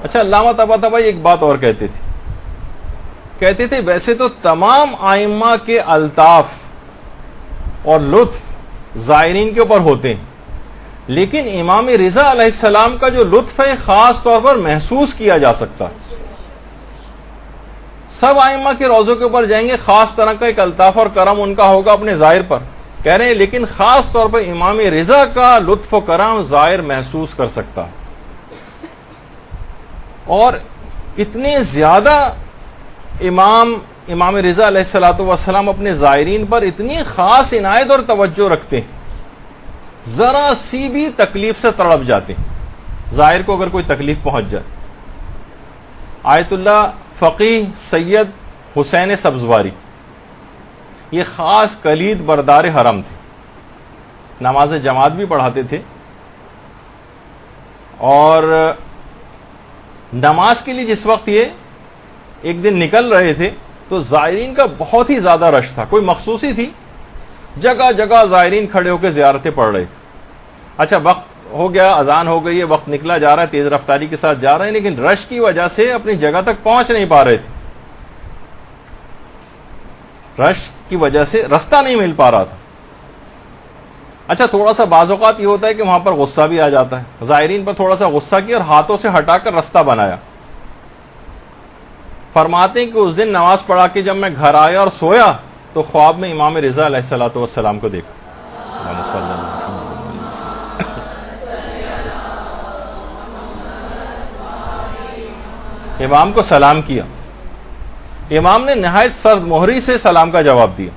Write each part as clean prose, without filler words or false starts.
اچھا، علامہ طباطبائی ایک بات اور کہتے تھے ویسے تو تمام ائمہ کے الطاف اور لطف زائرین کے اوپر ہوتے ہیں، لیکن امام رضا علیہ السلام کا جو لطف ہے خاص طور پر محسوس کیا جا سکتا ہے۔ سب ائمہ کے روضوں کے اوپر جائیں گے، خاص طرح کا ایک الطاف اور کرم ان کا ہوگا اپنے ظاہر پر، کہہ رہے ہیں لیکن خاص طور پر امام رضا کا لطف و کرم ظاہر محسوس کر سکتا ہے۔ اور اتنے زیادہ امام رضا علیہ السلام اپنے زائرین پر اتنی خاص عنایت اور توجہ رکھتے ہیں، ذرا سی بھی تکلیف سے تڑپ جاتے ہیں زائر کو اگر کوئی تکلیف پہنچ جائے۔ آیت اللہ فقیہ سید حسین سبزواری یہ خاص کلید بردار حرم تھے، نماز جماعت بھی پڑھاتے تھے، اور نماز کے لیے جس وقت یہ ایک دن نکل رہے تھے تو زائرین کا بہت ہی زیادہ رش تھا، کوئی مخصوصی تھی، جگہ جگہ زائرین کھڑے ہو کے زیارتیں پڑھ رہے تھے۔ اچھا، وقت ہو گیا، اذان ہو گئی ہے، وقت نکلا جا رہا ہے، تیز رفتاری کے ساتھ جا رہے ہیں، لیکن رش کی وجہ سے اپنی جگہ تک پہنچ نہیں پا رہے تھے، رش کی وجہ سے رستہ نہیں مل پا رہا تھا۔ اچھا، تھوڑا سا بعض اوقات یہ ہوتا ہے کہ وہاں پر غصہ بھی آ جاتا ہے، زائرین پر تھوڑا سا غصہ کیا اور ہاتھوں سے ہٹا کر رستہ بنایا۔ فرماتے ہیں کہ اس دن نماز پڑھا کے جب میں گھر آیا اور سویا تو خواب میں امام رضا علیہ السلام کو دیکھا۔ امام کو سلام کیا، امام نے نہایت سرد مہری سے سلام کا جواب دیا،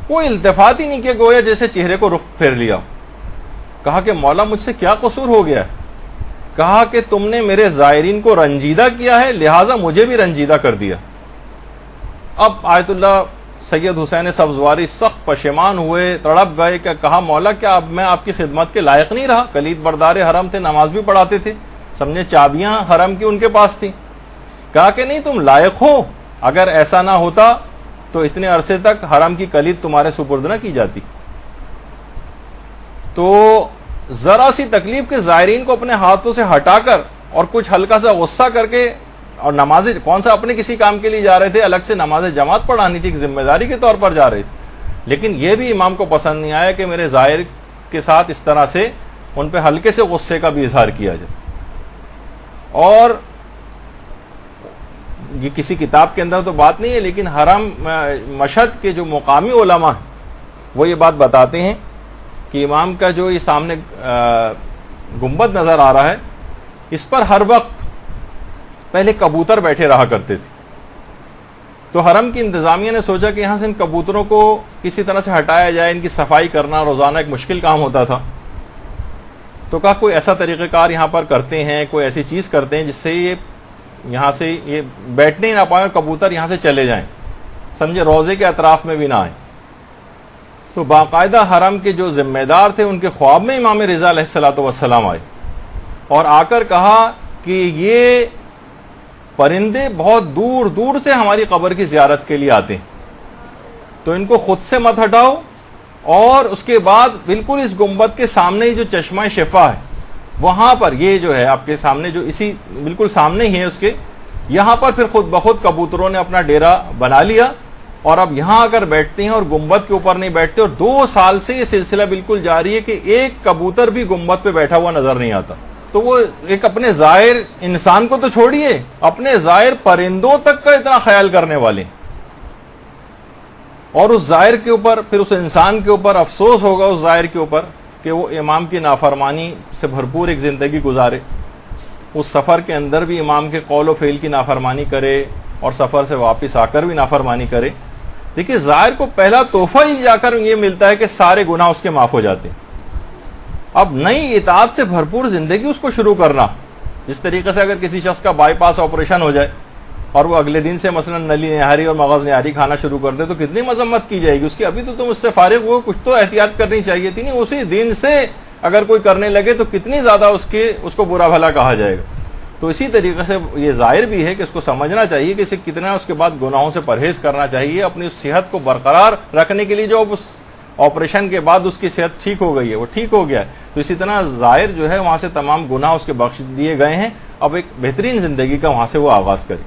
کوئی التفات ہی نہیں کیا، گویا جیسے چہرے کو رخ پھیر لیا۔ کہا کہ مولا مجھ سے کیا قصور ہو گیا ہے؟ کہا کہ تم نے میرے زائرین کو رنجیدہ کیا ہے، لہٰذا مجھے بھی رنجیدہ کر دیا۔ اب آیت اللہ سید حسین سبزواری سخت پشیمان ہوئے، تڑپ گئے کہ کہا مولا کیا اب میں آپ کی خدمت کے لائق نہیں رہا؟ کلید بردار حرم تھے، نماز بھی پڑھاتے تھے، سمجھے چابیاں حرم کی ان کے پاس تھیں۔ کہا کہ نہیں، تم لائق ہو، اگر ایسا نہ ہوتا تو اتنے عرصے تک حرم کی کلید تمہارے سپرد نہ کی جاتی۔ تو ذرا سی تکلیف کے زائرین کو اپنے ہاتھوں سے ہٹا کر اور کچھ ہلکا سا غصہ کر کے، اور نماز کون سا اپنے کسی کام کے لیے جا رہے تھے، الگ سے نماز جماعت پڑھانی تھی، ایک ذمہ داری کے طور پر جا رہے تھے، لیکن یہ بھی امام کو پسند نہیں آیا کہ میرے زائر کے ساتھ اس طرح سے ان پہ ہلکے سے غصے کا بھی اظہار کیا جائے۔ اور یہ کسی کتاب کے اندر تو بات نہیں ہے، لیکن حرم مشہد کے جو مقامی علماء ہیں وہ یہ بات بتاتے ہیں کہ امام کا جو یہ سامنے گنبد نظر آ رہا ہے، اس پر ہر وقت پہلے کبوتر بیٹھے رہا کرتے تھے۔ تو حرم کی انتظامیہ نے سوچا کہ یہاں سے ان کبوتروں کو کسی طرح سے ہٹایا جائے، ان کی صفائی کرنا روزانہ ایک مشکل کام ہوتا تھا۔ تو کہا کوئی ایسا طریقہ کار یہاں پر کرتے ہیں، کوئی ایسی چیز کرتے ہیں جس سے یہ یہاں سے یہ بیٹھنے ہی نہ پائیں اور کبوتر یہاں سے چلے جائیں، سمجھے روضے کے اطراف میں بھی نہ آئیں۔ تو باقاعدہ حرم کے جو ذمہ دار تھے ان کے خواب میں امام رضا علیہ السلام آئے اور آ کر کہا کہ یہ پرندے بہت دور دور سے ہماری قبر کی زیارت کے لیے آتے ہیں، تو ان کو خود سے مت ہٹاؤ، اور اس کے بعد بالکل اس گنبد کے سامنے جو چشمہ شفا ہے وہاں پر، یہ جو ہے آپ کے سامنے جو اسی بالکل سامنے ہی ہے اس کے، یہاں پر پھر خود بخود کبوتروں نے اپنا ڈیرا بنا لیا، اور اب یہاں اگر بیٹھتے ہیں اور گنبد کے اوپر نہیں بیٹھتے، اور 2 سال سے یہ سلسلہ بالکل جاری ہے کہ ایک کبوتر بھی گنبد پہ بیٹھا ہوا نظر نہیں آتا۔ تو وہ ایک اپنے زائر انسان کو تو چھوڑیے، اپنے زائر پرندوں تک کا اتنا خیال کرنے والے، اور اس زائر کے اوپر پھر اس انسان کے اوپر افسوس ہوگا اس زائر کے اوپر کہ وہ امام کی نافرمانی سے بھرپور ایک زندگی گزارے، اس سفر کے اندر بھی امام کے قول و فعل کی نافرمانی کرے اور سفر سے واپس آ کر بھی نافرمانی کرے۔ دیکھیے زائر کو پہلا تحفہ ہی جا کر یہ ملتا ہے کہ سارے گناہ اس کے معاف ہو جاتے ہیں۔ اب نئی اطاعت سے بھرپور زندگی اس کو شروع کرنا، جس طریقے سے اگر کسی شخص کا بائی پاس آپریشن ہو جائے اور وہ اگلے دن سے مثلا نلی نہاری اور مغز نہاری کھانا شروع کر دے تو کتنی مذمت کی جائے گی اس کی، ابھی تو تم اس سے فارغ ہو، کچھ تو احتیاط کرنی چاہیے تھی، نہیں اسی دن سے اگر کوئی کرنے لگے تو کتنی زیادہ اس کو برا بھلا کہا جائے گا۔ تو اسی طریقے سے یہ ظاہر بھی ہے کہ اس کو سمجھنا چاہیے کہ اسے کتنا اس کے بعد گناہوں سے پرہیز کرنا چاہیے، اپنی صحت کو برقرار رکھنے کے لیے، جو اس آپریشن کے بعد اس کی صحت ٹھیک ہو گئی ہے وہ ٹھیک ہو گیا ہے، تو اسی طرح ظاہر جو ہے وہاں سے تمام گناہ اس کے بخش دیے گئے ہیں۔ اب ایک بہترین زندگی کا وہاں سے وہ آغاز کرے.